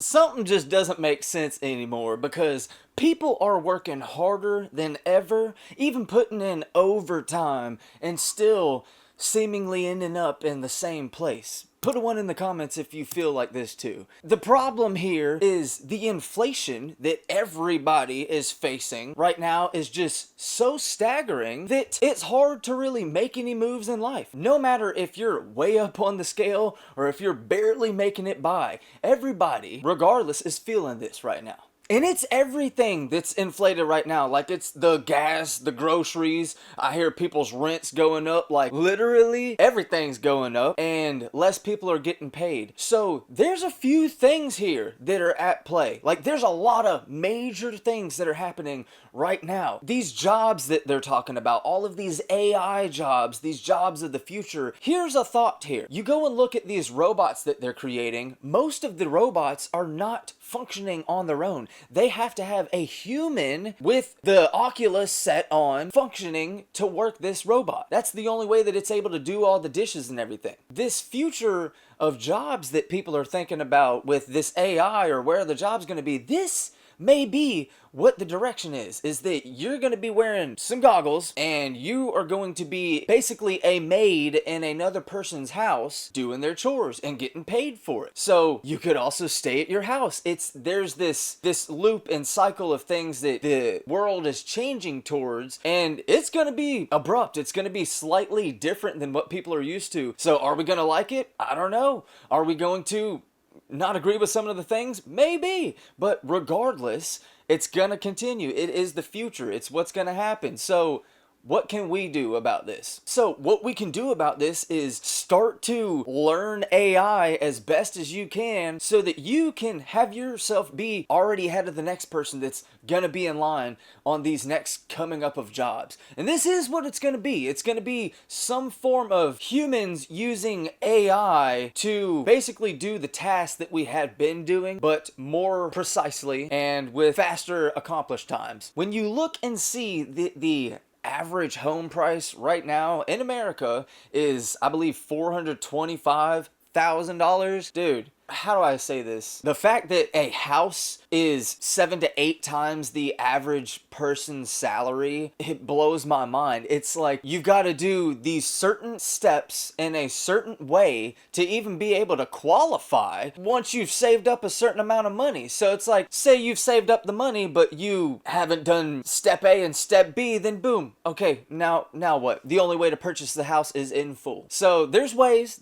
Something just doesn't make sense anymore because people are working harder than ever, even putting in overtime, and still seemingly ending up in the same place. Put a one in the comments if you feel like this too. The problem here is the inflation that everybody is facing right now is just so staggering that it's hard to really make any moves in life. No matter if you're way up on the scale or if you're barely making it by, everybody, regardless, is feeling this right now. And it's everything that's inflated right now. Like, it's the gas, the groceries. I hear people's rents going up. Like, literally everything's going up and less people are getting paid. So there's a few things here that are at play. Like, there's a lot of major things that are happening right now. These jobs that they're talking about, all of these AI jobs, these jobs of the future. Here's a thought here. You go and look at these robots that they're creating. Most of the robots are not functioning on their own. They have to have a human with the Oculus set on functioning to work this robot. That's the only way that it's able to do all the dishes and everything. This future of jobs that people are thinking about with this AI or where the job's going to be, this may be what the direction is that you're going to be wearing some goggles and you are going to be basically a maid in another person's house doing their chores and getting paid for it. So you could also stay at your house. There's this loop and cycle of things that the world is changing towards, and it's going to be abrupt. It's going to be slightly different than what people are used to. So are we going to like it? I don't know. Are we going to not agree with some of the things? Maybe. But regardless, it's going to continue. It is the future. It's what's going to happen. So what can we do about this? So what we can do about this is start to learn AI as best as you can so that you can have yourself be already ahead of the next person that's going to be in line on these next coming up of jobs. And this is what it's going to be. It's going to be some form of humans using AI to basically do the tasks that we had been doing, but more precisely and with faster accomplished times. When you look and see the average home price right now in America is, I believe, $425,000. Dude, how do I say this? The fact that a house is 7 to 8 times the average person's salary, it blows my mind. It's like you've got to do these certain steps in a certain way to even be able to qualify once you've saved up a certain amount of money. So it's like, say you've saved up the money, but you haven't done step A and step B, then boom. Okay, now what? The only way to purchase the house is in full. So there's ways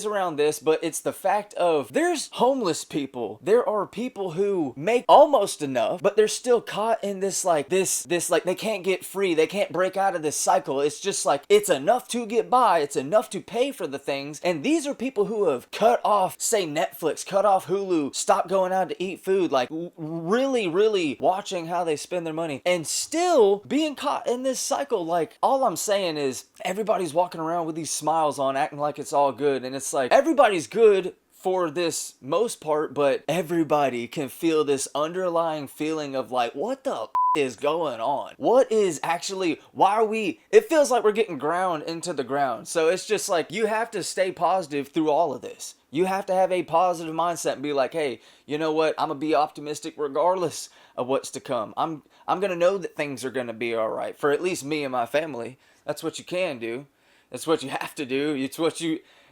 around this, but it's the fact of there's homeless people. There are people who make almost enough, but they're still caught in this like they can't get free. They can't break out of this cycle. It's just like it's enough to get by. It's enough to pay for the things. And these are people who have cut off, say, Netflix, cut off Hulu, stopped going out to eat food, like really watching how they spend their money and still being caught in this cycle. Like, all I'm saying is everybody's walking around with these smiles on, acting like it's all good. And it's like everybody's good for this most part, but everybody can feel this underlying feeling of like, what the is going on? What is actually, why are we, it feels like we're getting ground into the ground. So it's just like, you have to stay positive through all of this. You have to have a positive mindset and be like, hey, you know what? I'm gonna be optimistic regardless of what's to come. I'm gonna know that things are gonna be all right for at least me and my family. That's what you can do. That's what you have to do. It's what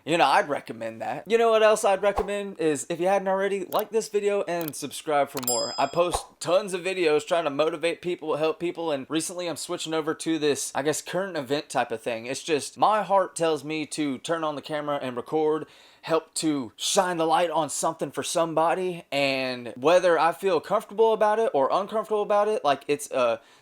I'd recommend that. You know what else I'd recommend is, if you hadn't already, like this video and subscribe for more. I post tons of videos trying to motivate people, help people, and recently I'm switching over to this, I guess, current event type of thing. It's just, my heart tells me to turn on the camera and record, help to shine the light on something for somebody, and whether I feel comfortable about it or uncomfortable about it, like it's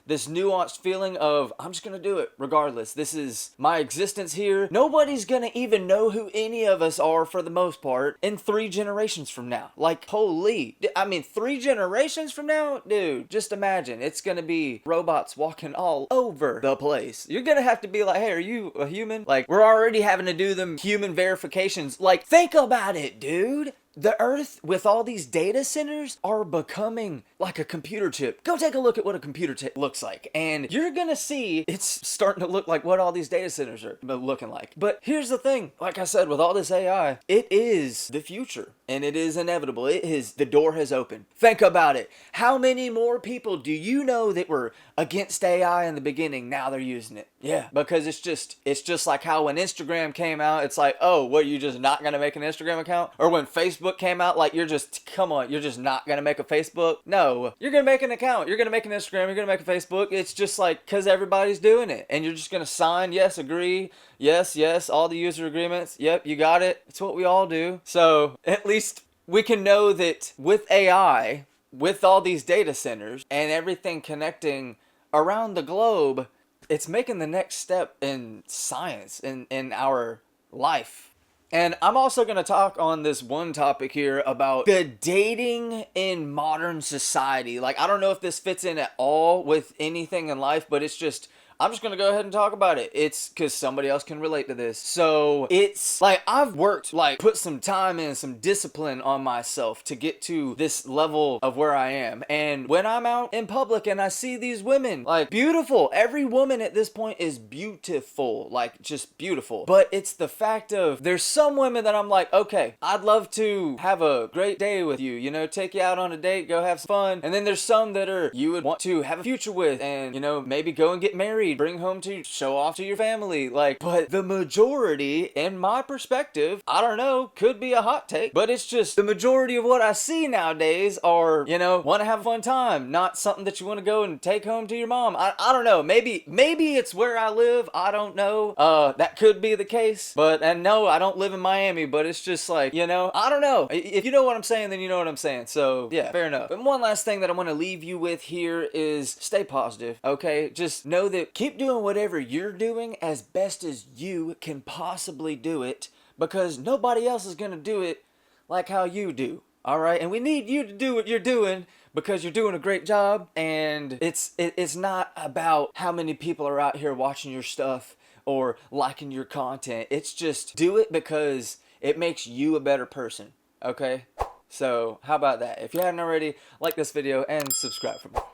this nuanced feeling of I'm just gonna do it regardless. This is my existence here. Nobody's gonna even know who any of us are for the most part in 3 generations from now. Like, holy, I mean, 3 generations from now, dude, just imagine. It's gonna be robots walking all over the place. You're gonna have to be like, hey, are you a human? Like, we're already having to do them human verifications. Like, think about it, dude. the Earth, with all these data centers, are becoming like a computer chip. Go take a look at what a computer chip looks like, and you're gonna see it's starting to look like what all these data centers are looking like. But here's the thing, like I said, with all this AI, it is the future, and it is inevitable. It is, the door has opened. Think about it. How many more people do you know that were against AI in the beginning, now they're using it? Yeah, because it's just like how when Instagram came out, it's like, oh, what, you just not gonna make an Instagram account? Or when Facebook came out, like, you're just, come on, you're just not gonna make a Facebook? No, you're gonna make an account, you're gonna make an Instagram, you're gonna make a Facebook. It's just like, because everybody's doing it, and you're just gonna sign, yes, agree, yes, all the user agreements, yep, you got it. It's what we all do. So at least we can know that with AI, with all these data centers and everything connecting around the globe, it's making the next step in science, in our life. And I'm also going to talk on this one topic here about the dating in modern society. Like, I don't know if this fits in at all with anything in life, but it's just, I'm just going to go ahead and talk about it. It's because somebody else can relate to this. So it's like, I've worked, like, put some time in, some discipline on myself to get to this level of where I am. And when I'm out in public and I see these women, like, beautiful. Every woman at this point is beautiful, like, just beautiful. But it's the fact of, there's some women that I'm like, okay, I'd love to have a great day with you, you know, take you out on a date, go have some fun. And then there's some that are, you would want to have a future with, and, you know, maybe go and get married, bring home to, show off to your family. Like, but the majority, in my perspective, I don't know, could be a hot take, but it's just the majority of what I see nowadays are, you know, want to have a fun time, not something that you want to go and take home to your mom. I don't know, maybe it's where I live, I don't know. That could be the case, but, and no, I don't live in Miami, but it's just like, you know, I don't know. If you know what I'm saying, then you know what I'm saying. So yeah, fair enough. But one last thing that I want to leave you with here is stay positive, okay? Just know that keep doing whatever you're doing as best as you can possibly do it, because nobody else is gonna do it like how you do, all right? And we need you to do what you're doing, because you're doing a great job. And it's not about how many people are out here watching your stuff or liking your content. It's just do it because it makes you a better person, okay? So how about that? If you haven't already, like this video and subscribe for more.